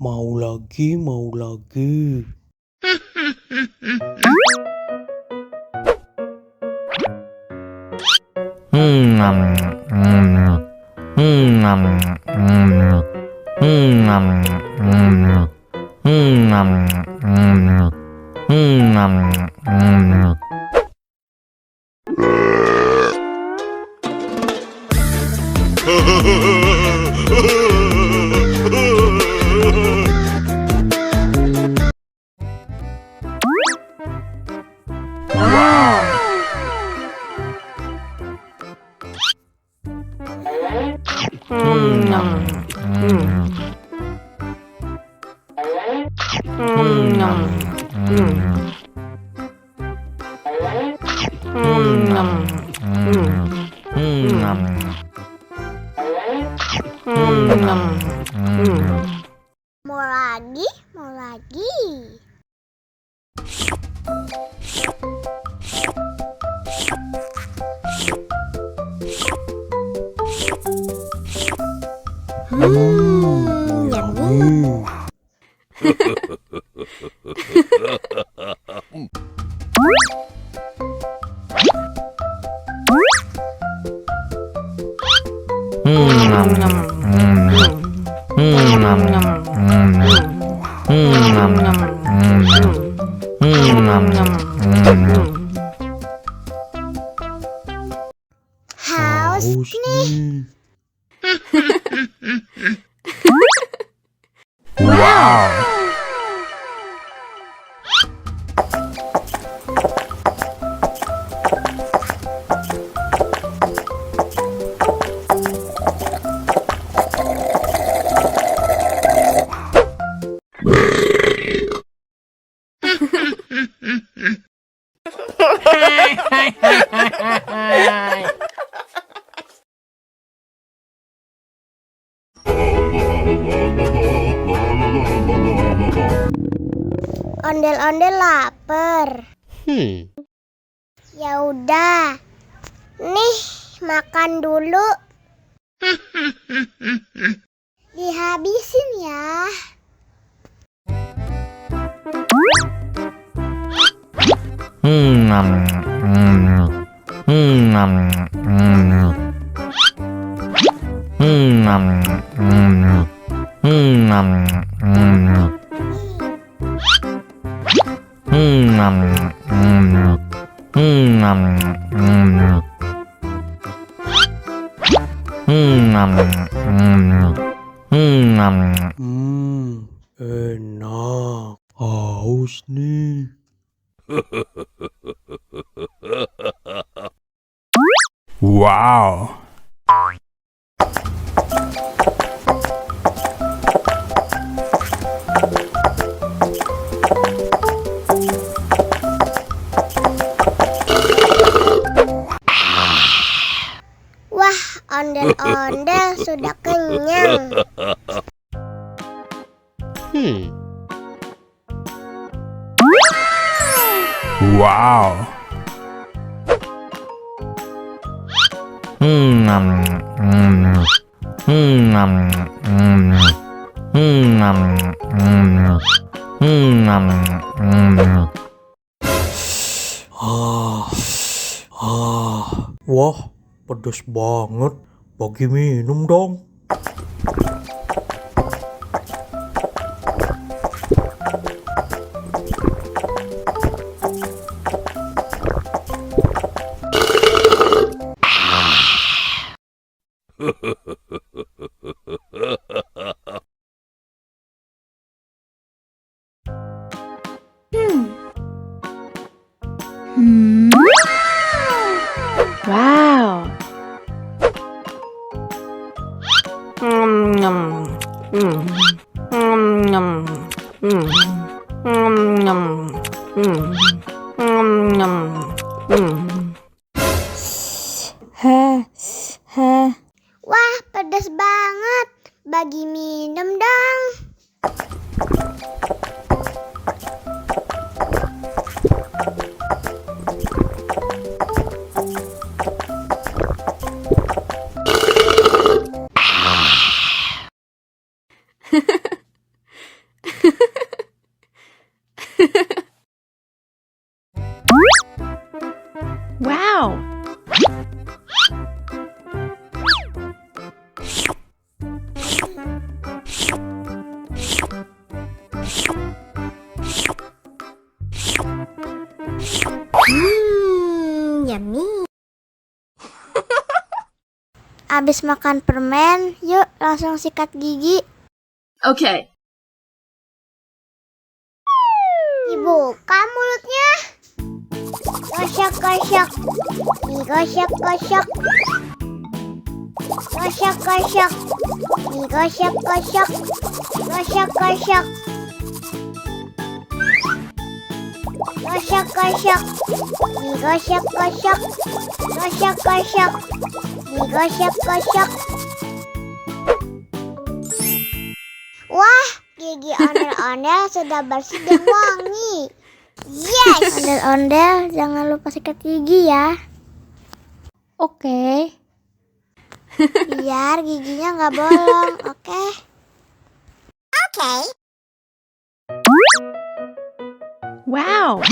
Mau lagi, mau lagi. Mau lagi, mau lagi. Nyambung. Haus nih. Wow. Ondel-ondel lapar. Ya udah. Nih, makan dulu. Dihabisin ya. Enak. Haus nih. Wow. Wah, ondel-ondel sudah kenyang. Wow. Wah, pedas banget. Bagi minum dong. Wow. Wah, pedas banget. Bagi minum dong. Abis makan permen, yuk langsung sikat gigi. Okay. Dibuka mulutnya. Gosok-gosok. Digosok-gosok. Gosok-gosok. Digosok-gosok. Gosok-gosok. Gosok-gosok. Digosok-gosok. Gosok-gosok. Digosok-gosok. Wah, gigi ondel-ondel sudah bersih dan wangi. Yes! Ondel-ondel, jangan lupa sikat gigi ya. Oke. Biar giginya nggak bolong, oke? Oke. Wow.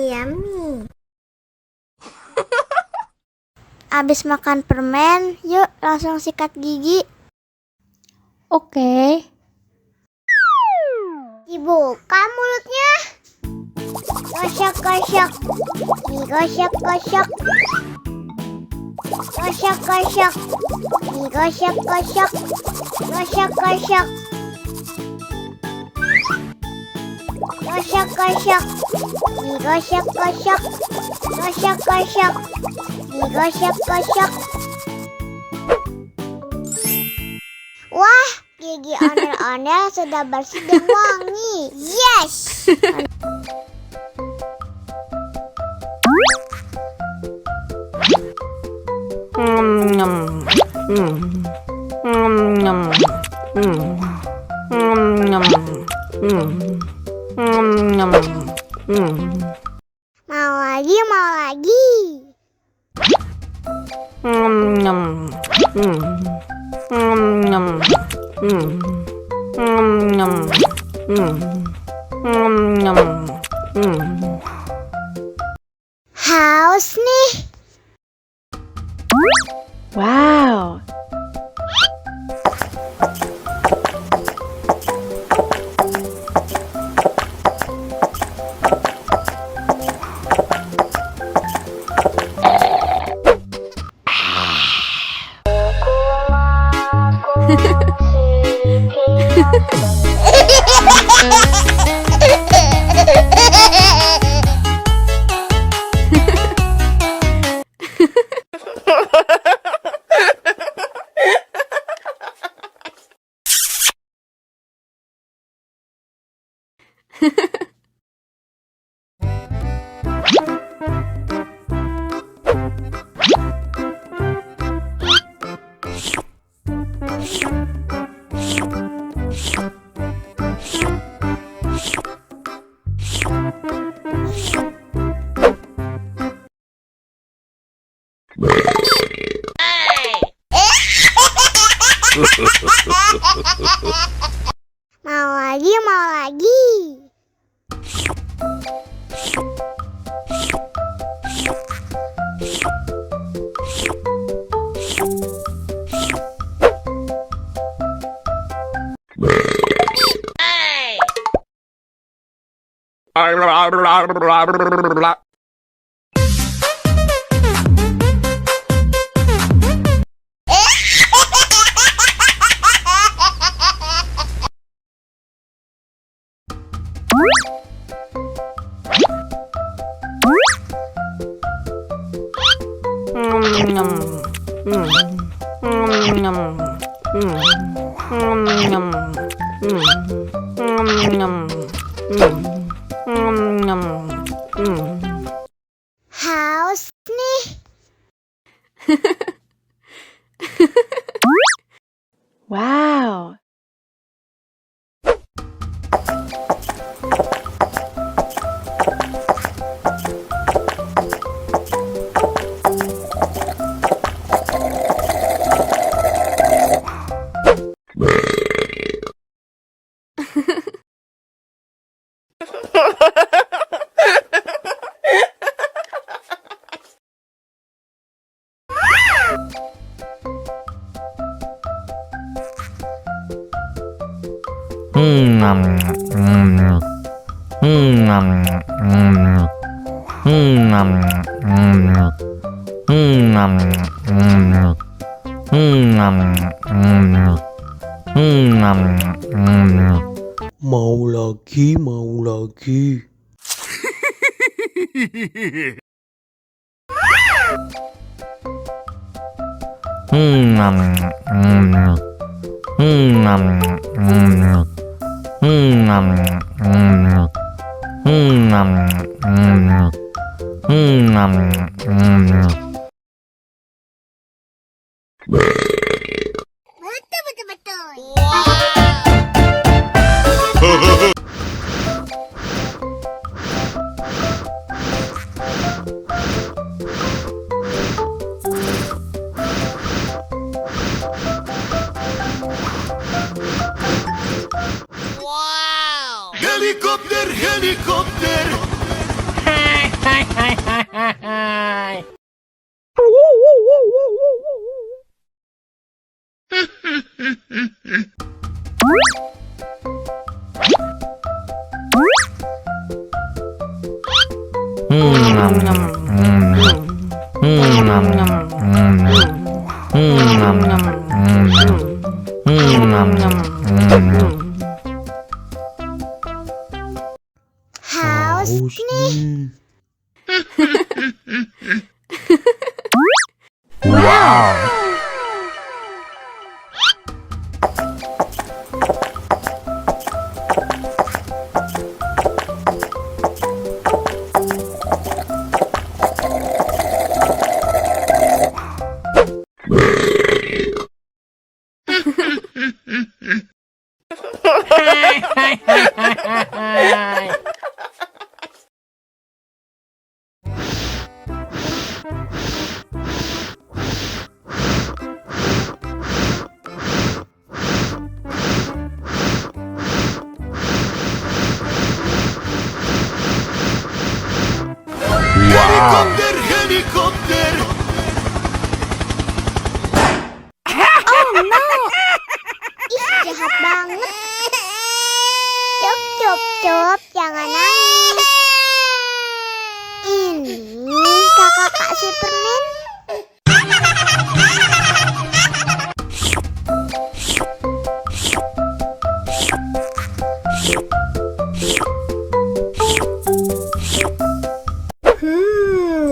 Yummy. Abis makan permen, yuk langsung sikat gigi. Oke. Dibuka mulutnya. Gosok-gosok. Digosok-gosok. Gosok-gosok. Digosok-gosok. Gosok-gosok. Gosok-gosok. Digosok-gosok. Gosok-gosok. Digosok-gosok. Wah, gigi ondel-ondel sudah bersih dan wangi. Yes! Mau lagi, mau lagi. Haus nih. Wow. Mau lagi, mau lagi. Haus nih. Wow. Mau lagi, mau lagi. Betul betul betul. Helikopter, helikopter. Haus Haus nih. Wow. Helikopter, helikopter. Ih, jahat banget. Cop, cop, cop, jangan nangis. Ini kakak Kak Superman.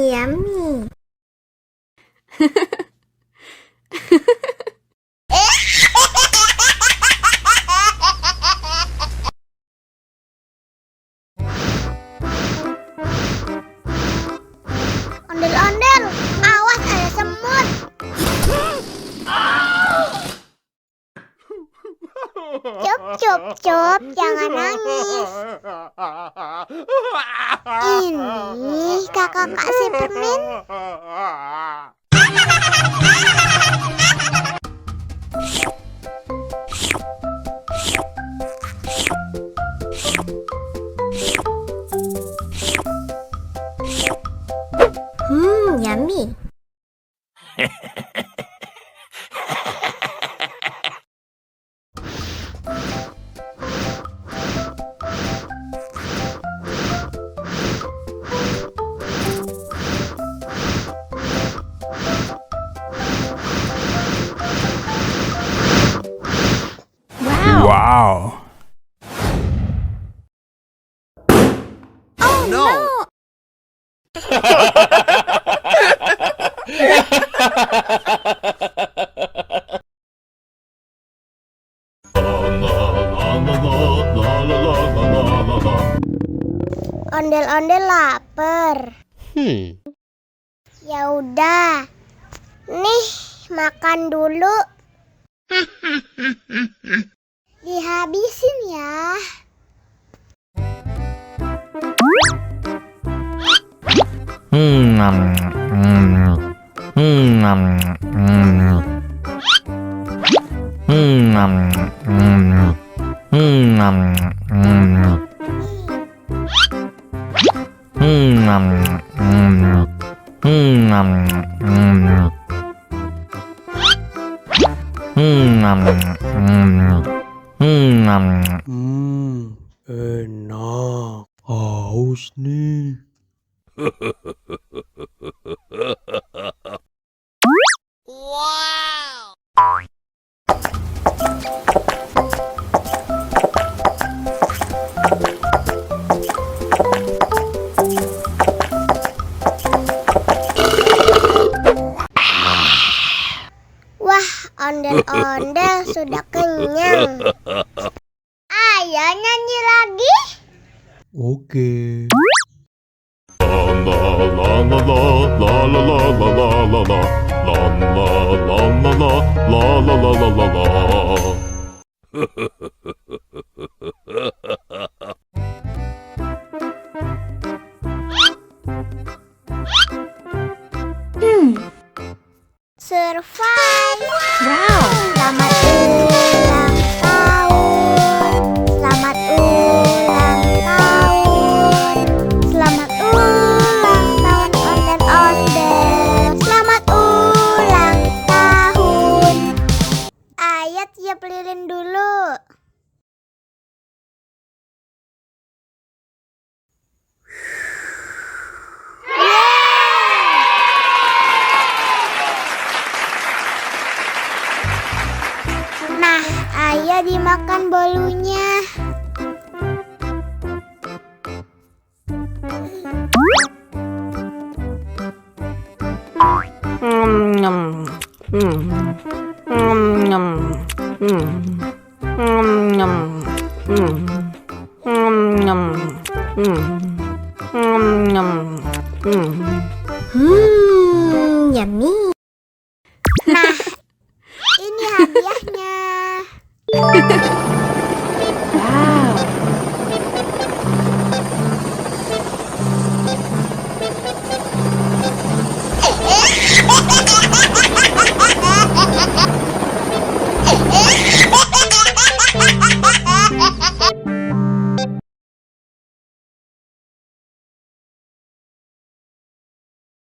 Yummy. Ondel-ondel, awas ada semut. Cop, cop, cop, jangan nangis. Ini kakak Kak Superman. Yummy. Wow. Oh no. Ondel-ondel lapar. Ya udah. Nih, makan dulu. Dihabisin ya. Enak. Haus nih. Wah, ondel-ondel sudah kenyang. Ayo nyanyi lagi. Oke. Survive. Wow. Selamat ulang tahun. Selamat ulang tahun. Selamat ulang tahun ondel-ondel. Selamat ulang tahun. Ayo tiup lilin dulu. Nah, ayo dimakan bolunya. Yummy. Nah, ini hadiahnya. Wow.